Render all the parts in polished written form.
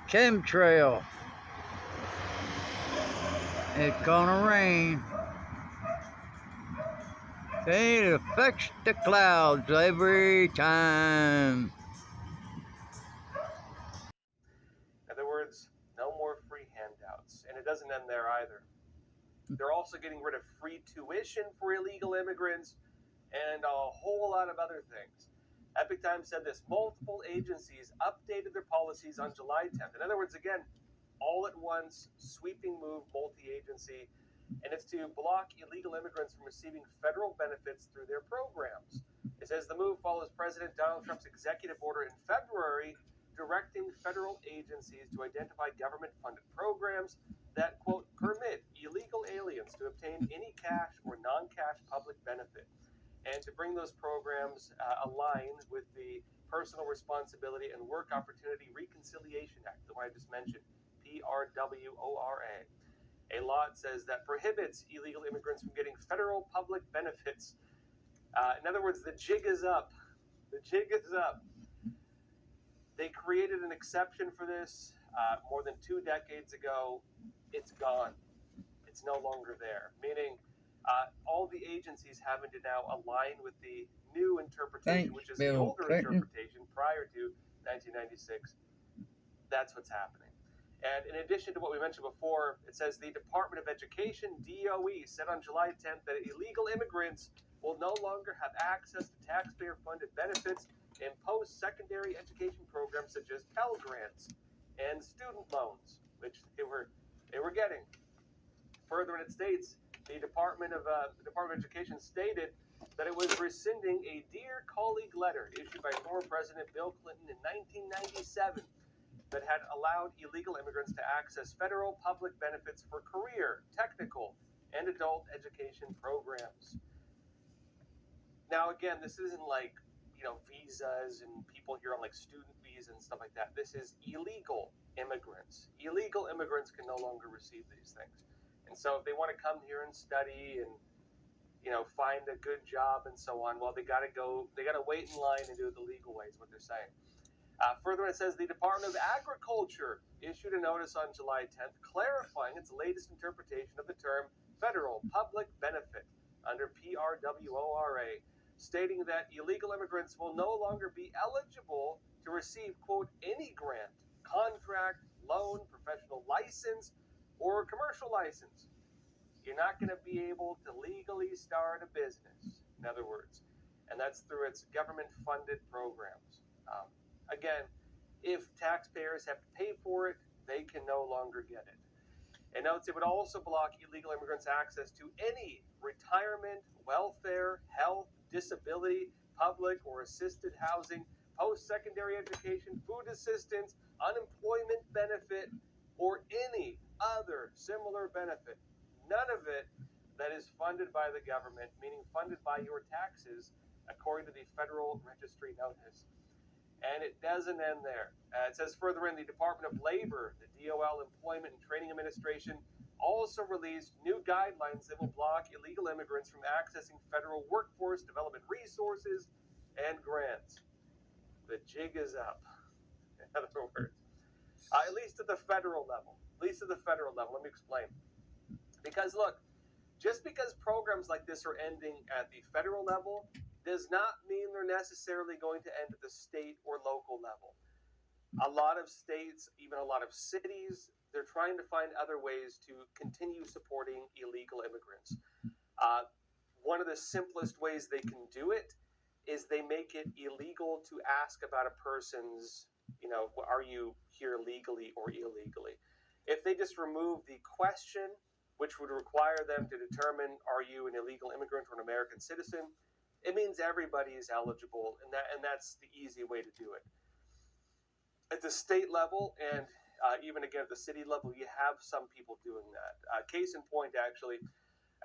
chemtrail. It's gonna rain. It affects the clouds every time. In other words, no more free handouts. And it doesn't end there either. They're also getting rid of free tuition for illegal immigrants and a whole lot of other things. Epoch Times said this: multiple agencies updated their policies on July 10th. In other words, again, all at once, sweeping move, multi-agency, and it's to block illegal immigrants from receiving federal benefits through their programs. It says the move follows President Donald Trump's executive order in February directing federal agencies to identify government-funded programs that, quote, permit illegal aliens to obtain any cash or non-cash public benefit, and to bring those programs align with the Personal Responsibility and Work Opportunity Reconciliation Act, the one I just mentioned, PRWORA. A law, it says, that prohibits illegal immigrants from getting federal public benefits. In other words, the jig is up. The jig is up. They created an exception for this more than 2 decades ago. It's gone. It's no longer there, meaning all the agencies having to now align with the new interpretation, Thanks, which is the Bill older Clinton. interpretation prior to 1996. That's what's happening. And in addition to what we mentioned before, it says the Department of Education, DOE, said on July 10th that illegal immigrants will no longer have access to taxpayer-funded benefits in post-secondary education programs such as Pell Grants and student loans, which they were getting. Further, in its states, the Department of Education stated that it was rescinding a Dear Colleague letter issued by former President Bill Clinton in 1997 that had allowed illegal immigrants to access federal public benefits for career, technical, and adult education programs. Now, again, this isn't like, visas and people here on like student visas and stuff like that. This is illegal immigrants. Illegal immigrants can no longer receive these things. And so if they want to come here and study and, find a good job and so on, well, they got to wait in line and do it the legal way is what they're saying. Further, it says the Department of Agriculture issued a notice on July 10th clarifying its latest interpretation of the term federal public benefit under PRWORA, stating that illegal immigrants will no longer be eligible to receive, quote, any grant, contract, loan, professional license, or commercial license. You're not going to be able to legally start a business, in other words, and that's through its government-funded programs. Again, if taxpayers have to pay for it, they can no longer get it. And notes it would also block illegal immigrants' access to any retirement, welfare, health, disability, public or assisted housing, post-secondary education, food assistance, unemployment benefit, or any other similar benefit. None of it that is funded by the government, meaning funded by your taxes, according to the Federal Registry Notice. And it doesn't end there. It says further in, the Department of Labor, the DOL Employment and Training Administration, also released new guidelines that will block illegal immigrants from accessing federal workforce development resources and grants. The jig is up, in other words. At least at the federal level. Let me explain. Because look, just because programs like this are ending at the federal level does not mean they're necessarily going to end at the state or local level. A lot of states, even a lot of cities, they're trying to find other ways to continue supporting illegal immigrants. One of the simplest ways they can do it is they make it illegal to ask about a person's, are you here legally or illegally? If they just remove the question, which would require them to determine, are you an illegal immigrant or an American citizen, it means everybody is eligible, and that's the easy way to do it. At the state level and even again at the city level, you have some people doing that. Case in point, actually,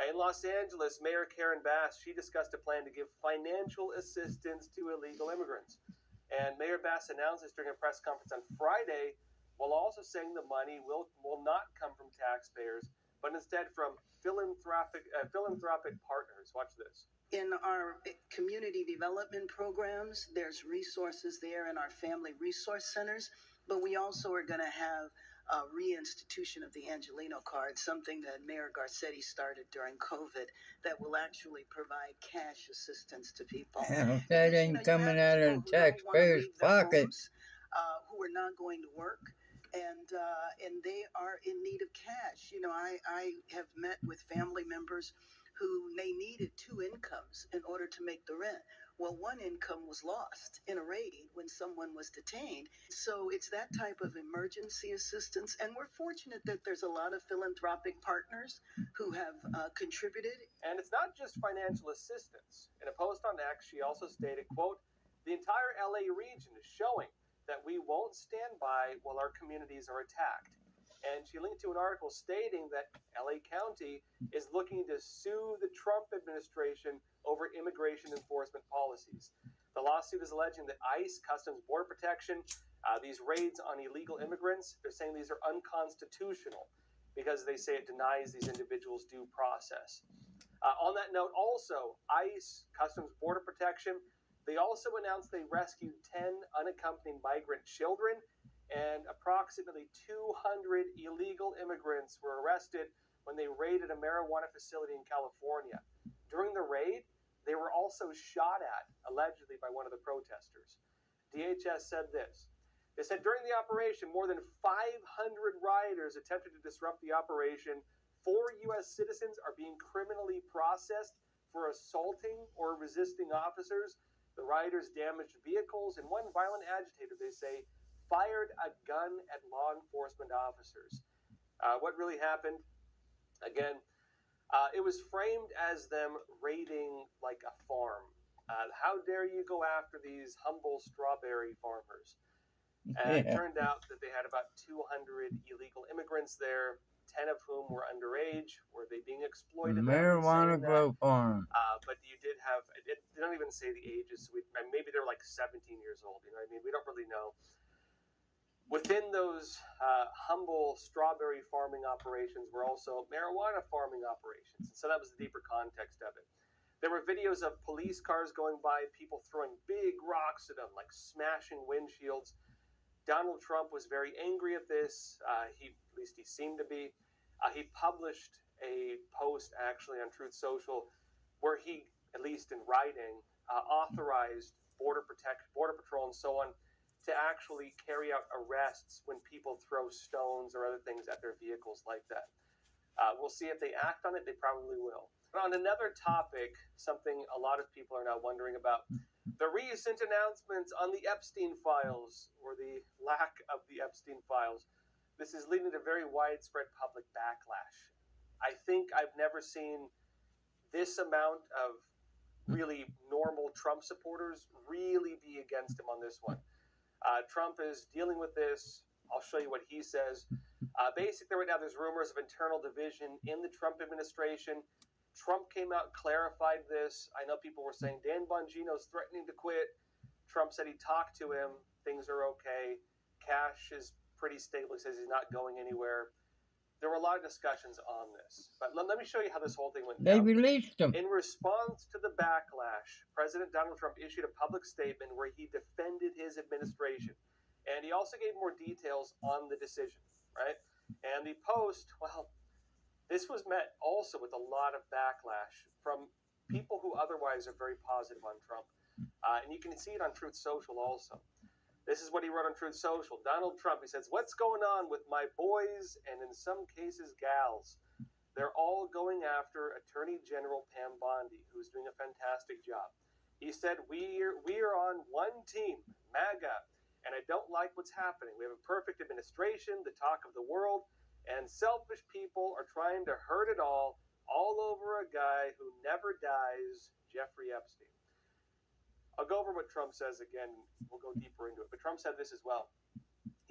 in Los Angeles, Mayor Karen Bass, she discussed a plan to give financial assistance to illegal immigrants. And Mayor Bass announced this during a press conference on Friday, while also saying the money will not come from taxpayers, but instead from philanthropic partners. Watch this. In our community development programs, there's resources there in our family resource centers But we also are going to have a reinstitution of the Angelino card, something that Mayor Garcetti started during COVID, that will actually provide cash assistance to people. And if that Because, you ain't know, you coming have out people of who the don't want to taxpayer's leave their pocket, homes, who are not going to work, and they are in need of cash. You know, I have met with family members who they needed two incomes in order to make the rent. Well, one income was lost in a raid when someone was detained. So it's that type of emergency assistance. And we're fortunate that there's a lot of philanthropic partners who have contributed. And it's not just financial assistance. In a post on X, she also stated, quote, "The entire LA region is showing that we won't stand by while our communities are attacked." And she linked to an article stating that LA County is looking to sue the Trump administration over immigration enforcement policies. The lawsuit is alleging that ICE, Customs Border Protection, these raids on illegal immigrants, they're saying these are unconstitutional because they say it denies these individuals due process. On that note, also, ICE, Customs Border Protection, they also announced they rescued 10 unaccompanied migrant children, and approximately 200 illegal immigrants were arrested when they raided a marijuana facility in California. During the raid, they were also shot at, allegedly by one of the protesters. DHS said this. They said during the operation, more than 500 rioters attempted to disrupt the operation. 4 U.S. citizens are being criminally processed for assaulting or resisting officers. The rioters damaged vehicles, and one violent agitator, they say, fired a gun at law enforcement officers. What really happened? Again, it was framed as them raiding like a farm. How dare you go after these humble strawberry farmers? And it turned out that they had about 200 illegal immigrants there, 10 of whom were underage. Were they being exploited? Marijuana grow farm. But you did have, they don't even say the ages, so maybe they're like 17 years old, you know what I mean? We don't really know. Within those humble strawberry farming operations were also marijuana farming operations. So that was the deeper context of it. There were videos of police cars going by, people throwing big rocks at them, like smashing windshields. Donald Trump was very angry at this. At least he seemed to be. He published a post actually on Truth Social where he, at least in writing, authorized Border Patrol and so on to actually carry out arrests when people throw stones or other things at their vehicles like that. We'll see if they act on it. They probably will. But on another topic, something a lot of people are now wondering about, the recent announcements on the Epstein files, or the lack of the Epstein files. This is leading to very widespread public backlash. I think I've never seen this amount of really normal Trump supporters really be against him on this one. Trump is dealing with this. I'll show you what he says. Basically, right now, there's rumors of internal division in the Trump administration. Trump came out and clarified this. I know people were saying Dan Bongino's threatening to quit. Trump said he talked to him. Things are okay. Cash is pretty stable. He says he's not going anywhere. There were a lot of discussions on this. But let me show you how this whole thing went They down. released them. In response to the backlash, President Donald Trump issued a public statement where he defended his administration. And he also gave more details on the decision, right? And the post, well, this was met also with a lot of backlash from people who otherwise are very positive on Trump. And you can see it on Truth Social also. This is what he wrote on Truth Social. Donald Trump, he says, "What's going on with my boys and in some cases gals? They're all going after Attorney General Pam Bondi, who's doing a fantastic job." He said, we are on one team, MAGA, and I don't like what's happening. We have a perfect administration, the talk of the world, and selfish people are trying to hurt it all over a guy who never dies, Jeffrey Epstein. I'll go over what Trump says again. We'll go deeper into it. But Trump said this as well.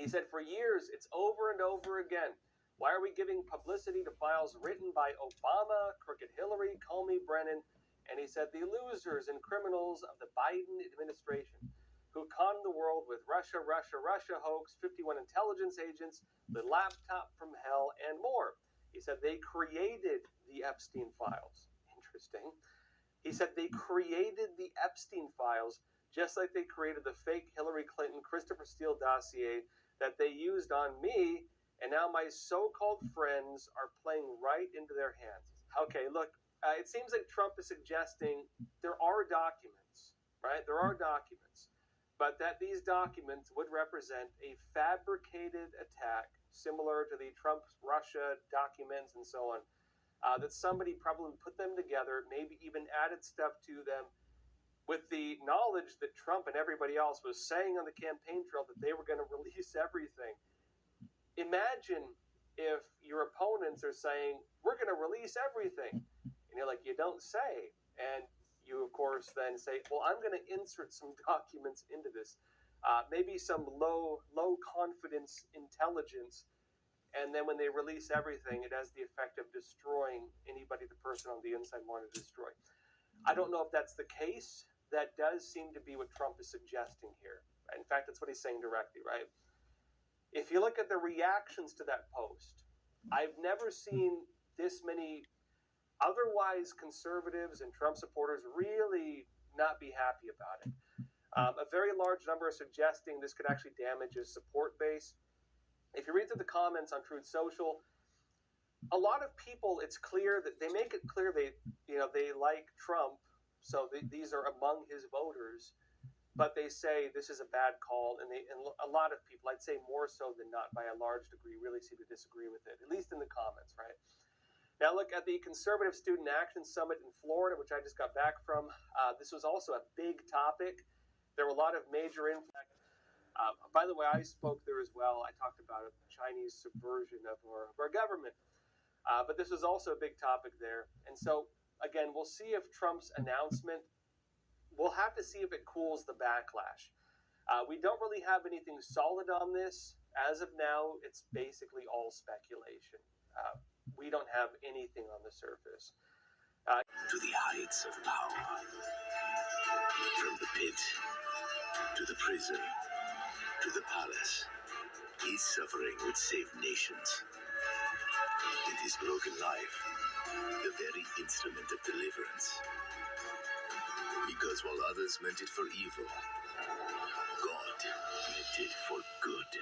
He said, "For years, it's over and over again. Why are we giving publicity to files written by Obama, Crooked Hillary, Comey, Brennan?" And he said, "The losers and criminals of the Biden administration who conned the world with Russia hoax, 51 intelligence agents, the laptop from hell, and more." He said they created the Epstein files. Interesting. He said they created the Epstein files just like they created the fake Hillary Clinton, Christopher Steele dossier, that they used on me, and now my so-called friends are playing right into their hands. Okay, look, it seems like Trump is suggesting there are documents, right? There are documents, but that these documents would represent a fabricated attack similar to the Trump-Russia documents and so on, that somebody probably put them together, maybe even added stuff to them with the knowledge that Trump and everybody else was saying on the campaign trail that they were going to release everything. Imagine if your opponents are saying, we're going to release everything. And you're like, you don't say. And you, of course, then say, well, I'm going to insert some documents into this. Maybe some low confidence intelligence. And then when they release everything, it has the effect of destroying anybody the person on the inside wanted to destroy. I don't know if that's the case. That does seem to be what Trump is suggesting here. In fact, that's what he's saying directly, right? If you look at the reactions to that post, I've never seen this many otherwise conservatives and Trump supporters really not be happy about it. A very large number are suggesting this could actually damage his support base. If you read through the comments on Truth Social, a lot of people, it's clear that they make it clear they like Trump, so these are among his voters. But they say this is a bad call, and a lot of people, I'd say more so than not by a large degree, really seem to disagree with it, at least in the comments, right? Now look at the Conservative Student Action Summit in Florida, which I just got back from. This was also a big topic. There were a lot of major impact. By the way, I spoke there as well. I talked about a Chinese subversion of our government. But this was also a big topic there. And so, again, we'll see if Trump's announcement, we'll have to see if it cools the backlash. We don't really have anything solid on this. As of now, it's basically all speculation. We don't have anything on the surface. To the heights of power, from the pit to the prison to the palace, his suffering would save nations. And his broken life, the very instrument of deliverance. Because while others meant it for evil, God meant it for good.